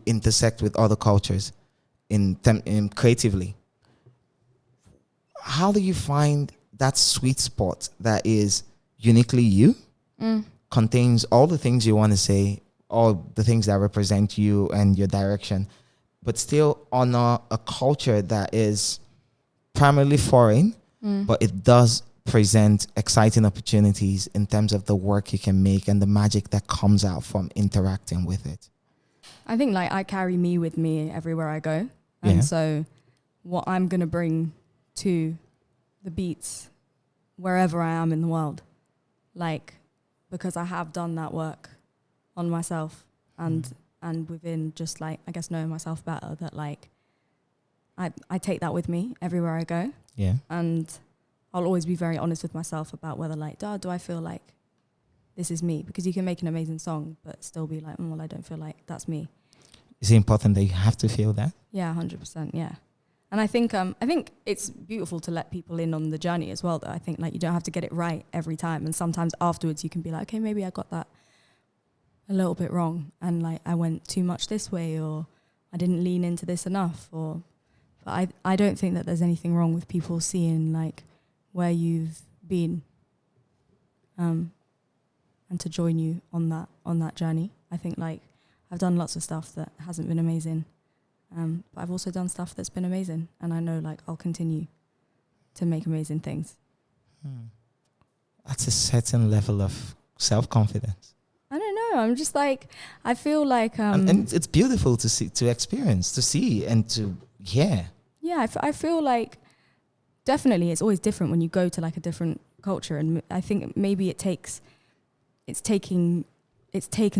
intersect with other cultures in creatively, how do you find that sweet spot that is uniquely you? Contains all the things you want to say, all the things that represent you and your direction, but still honor a culture that is primarily foreign, but it does present exciting opportunities in terms of the work you can make and the magic that comes out from interacting with it. I think like I carry me with me everywhere I go. And so what I'm going to bring to the beats wherever I am in the world, like, because I have done that work on myself and within just like, I guess, knowing myself better, that like I take that with me everywhere I go. Yeah. And I'll always be very honest with myself about whether like, do I feel like this is me? Because you can make an amazing song, but still be like, well, I don't feel like that's me. Is it important that you have to feel that? Yeah, 100%. Yeah. And I think it's beautiful to let people in on the journey as well, though. I think like you don't have to get it right every time. And sometimes afterwards you can be like, okay, maybe I got that a little bit wrong. And like I went too much this way, or I didn't lean into this enough. But I don't think that there's anything wrong with people seeing like where you've been and to join you on that journey. I think like I've done lots of stuff that hasn't been amazing. But I've also done stuff that's been amazing, and I know like I'll continue to make amazing things. That's a certain level of self-confidence. I don't know. I'm just like, I feel like and it's beautiful to see, to experience, to see, and to hear. Yeah, I feel like definitely it's always different when you go to like a different culture, and I think maybe it's taken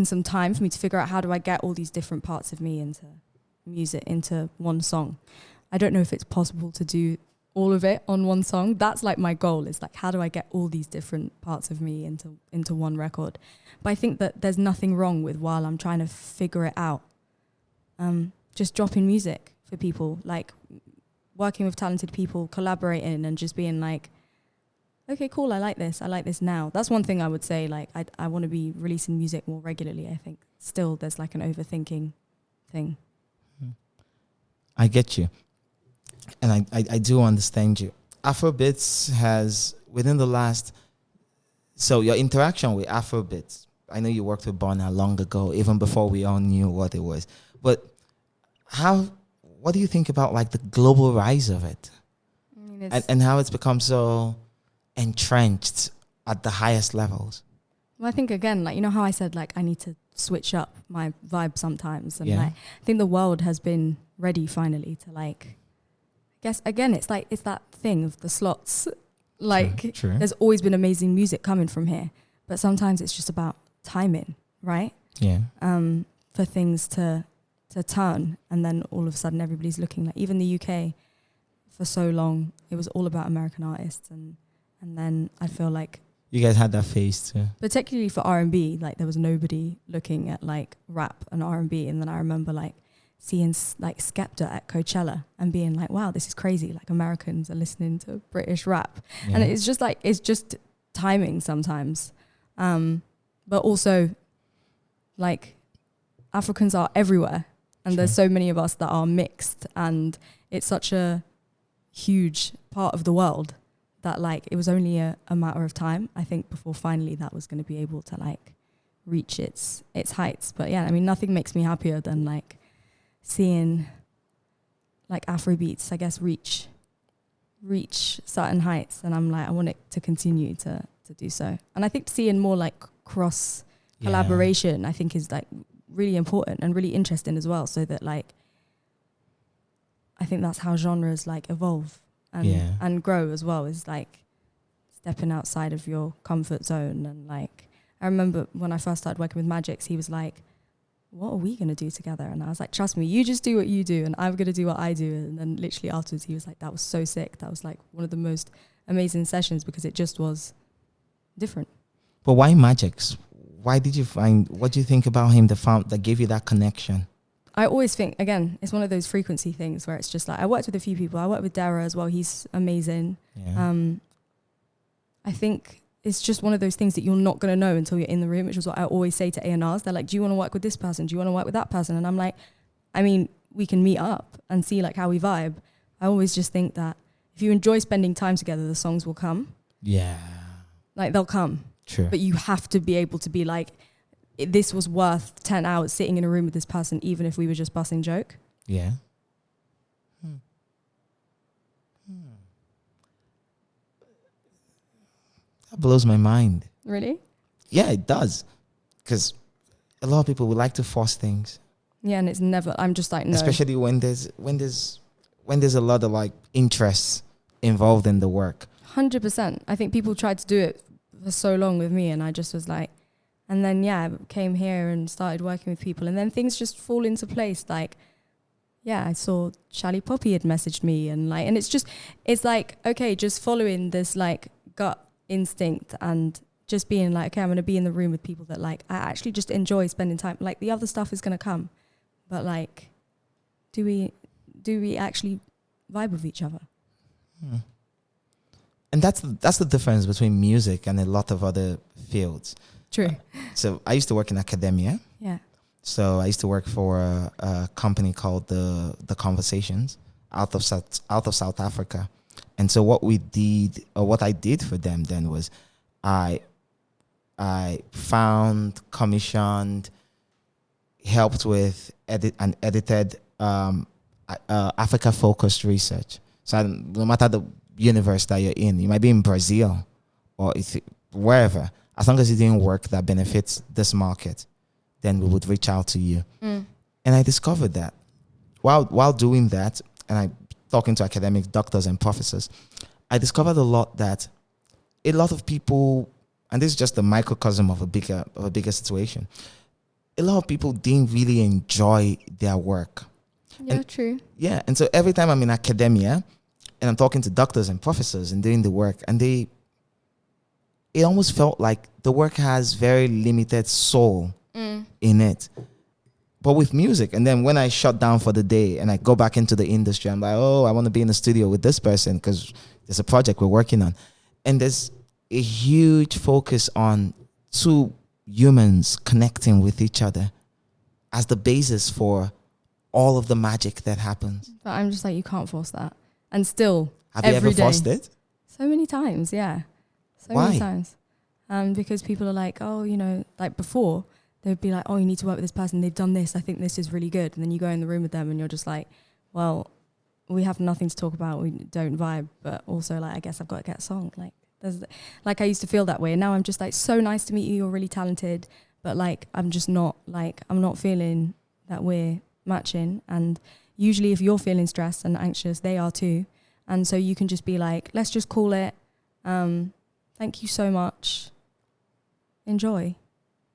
some time for me to figure out how do I get all these different parts of me into music, into one song. I don't know if it's possible to do all of it on one song. That's like my goal, is like, how do I get all these different parts of me into one record? But I think that there's nothing wrong with, while I'm trying to figure it out, just dropping music for people, like working with talented people, collaborating, and just being like, okay, cool, I like this now. That's one thing I would say, like, I want to be releasing music more regularly. I think still there's like an overthinking thing. I get you. And I do understand you. Afrobeats has, within the last, so your interaction with Afrobeats, I know you worked with Burnout long ago, even before we all knew what it was. But what do you think about like the global rise of it? And how it's become so entrenched at the highest levels? Well, I think, again, like, you know how I said, like, I need to switch up my vibe sometimes. And like, I think the world has been ready finally to, like, I guess, again, it's like, it's that thing of the slots. Like, True. There's always been amazing music coming from here, but sometimes it's just about timing, right? Yeah. For things to turn, and then all of a sudden everybody's looking, like, even the UK for so long, it was all about American artists, and then I feel like you guys had that phase too. Particularly for R&B, like, there was nobody looking at like rap and R&B, and then I remember like seeing like Skepta at Coachella and being like, wow, this is crazy, like Americans are listening to British rap. And it's just like, it's just timing sometimes, but also like Africans are everywhere, and there's so many of us that are mixed, and it's such a huge part of the world that like it was only a matter of time, I think, before finally that was going to be able to like reach its heights. But yeah, I mean, nothing makes me happier than like seeing like Afrobeats, I guess, reach certain heights, and I'm like, I want it to continue to do so. And I think seeing more like cross collaboration, I think, is like really important and really interesting as well, so that like I think that's how genres like evolve and grow as well, is like stepping outside of your comfort zone. And like, I remember when I first started working with Magix, he was like, what are we going to do together? And I was like, trust me, you just do what you do and I'm going to do what I do. And then literally afterwards he was like, that was so sick. That was like one of the most amazing sessions, because it just was different. But why Magix? What do you think about him that gave you that connection? I always think, again, it's one of those frequency things where it's just like, I worked with a few people. I worked with Dara as well. He's amazing. Yeah. I think it's just one of those things that you're not going to know until you're in the room, which is what I always say to A&Rs. They're like, do you want to work with this person? Do you want to work with that person? And I'm like, I mean, we can meet up and see like how we vibe. I always just think that if you enjoy spending time together, the songs will come. Yeah. Like, they'll come. True. But you have to be able to be like, this was worth 10 hours sitting in a room with this person, even if we were just busting joke. Yeah. That blows my mind. Really? Yeah, it does. Because a lot of people would like to force things. Yeah, and it's never, I'm just like, no. Especially when there's a lot of like interests involved in the work. 100%. I think people tried to do it for so long with me, and I just was like, and then, I came here and started working with people, and then things just fall into place. Like, I saw Shally Poppy had messaged me, and like, and it's like, okay, just following this like gut instinct and just being like, okay, I'm going to be in the room with people that like, I actually just enjoy spending time. Like, the other stuff is going to come, but like, do we actually vibe with each other? And that's the difference between music and a lot of other fields. True. So I used to work in academia. Yeah. So I used to work for a company called the Conversations out of South Africa. And so what I did for them then was I found, commissioned, helped with edited Africa-focused research. So no matter the universe that you're in, you might be in Brazil or wherever, as long as you're doing work that benefits this market, then we would reach out to you. And I discovered that while doing that, and I talking to academics, doctors, and professors, I discovered a lot of people, and this is just a microcosm of a bigger situation. A lot of people didn't really enjoy their work. Yeah, true. Yeah, and so every time I'm in academia and I'm talking to doctors and professors and doing the work, and it almost felt like the work has very limited soul in it. But with music, and then when I shut down for the day and I go back into the industry, I'm like, oh, I want to be in the studio with this person because there's a project we're working on. And there's a huge focus on two humans connecting with each other as the basis for all of the magic that happens. But I'm just like, you can't force that. And still, have you ever forced it? So many times, yeah. Why? Many times. Because people are like, oh, you know, like before, they'd be like, oh, you need to work with this person. They've done this. I think this is really good. And then you go in the room with them and you're just like, well, we have nothing to talk about. We don't vibe. But also, like, I guess I've got to get a song. Like I used to feel that way. And now I'm just like, so nice to meet you. You're really talented. But like, I'm just not like, I'm not feeling that we're matching. And usually if you're feeling stressed and anxious, they are too. And so you can just be like, let's just call it. Thank you so much. Enjoy.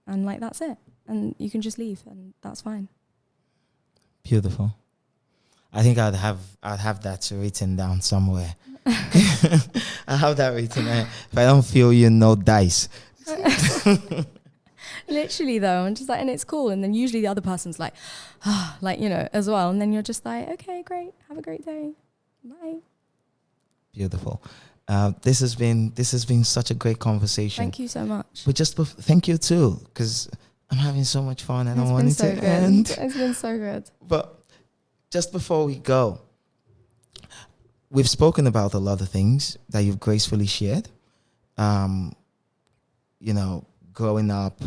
And like, that's it. And you can just leave and that's fine. Beautiful. I think I'd have that written down somewhere. I have that written. If I don't feel you, no dice. Literally though, and just like, and it's cool. And then usually the other person's like, like, you know, as well. And then you're just like, okay, great. Have a great day. Bye. Beautiful. This has been such a great conversation. Thank you so much. But thank you too, because I'm having so much fun. I don't want it to end. It's been so good. But just before we go, we've spoken about a lot of things that you've gracefully shared. You know, growing up,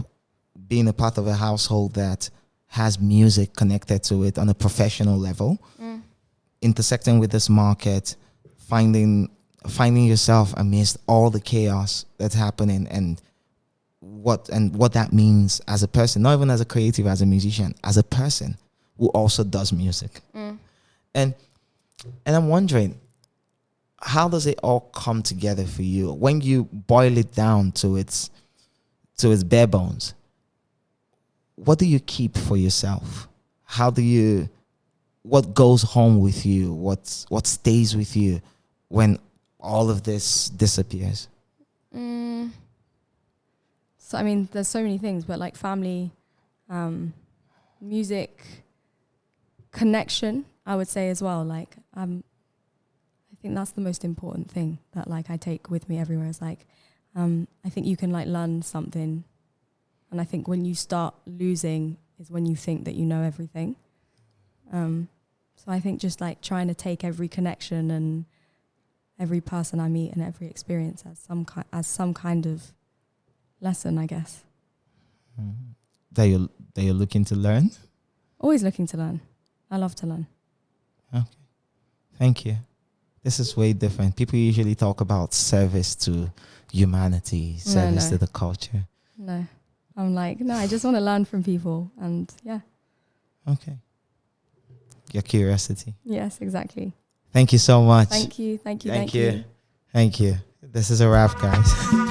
being a part of a household that has music connected to it on a professional level, intersecting with this market, finding yourself amidst all the chaos that's happening, and what that means as a person, not even as a creative, as a musician, as a person who also does music. And I'm wondering, how does it all come together for you when you boil it down to its bare bones? What do you keep for yourself? What goes home with you? What stays with you when all of this disappears? So, I mean, there's so many things, but like family, music, connection, I would say as well. Like, I think that's the most important thing that like I take with me everywhere. Is like, I think you can like learn something. And I think when you start losing is when you think that you know everything. So I think just like trying to take every connection and every person I meet and every experience as some kind of lesson, I guess. That you're looking to learn? Always looking to learn. I love to learn. Okay. Thank you. This is way different. People usually talk about service to humanity, service to the culture. No. I'm like, no, I just want to learn from people. And yeah. Okay. Your curiosity. Yes, exactly. Thank you so much. Thank you. Thank you. This is a wrap, guys.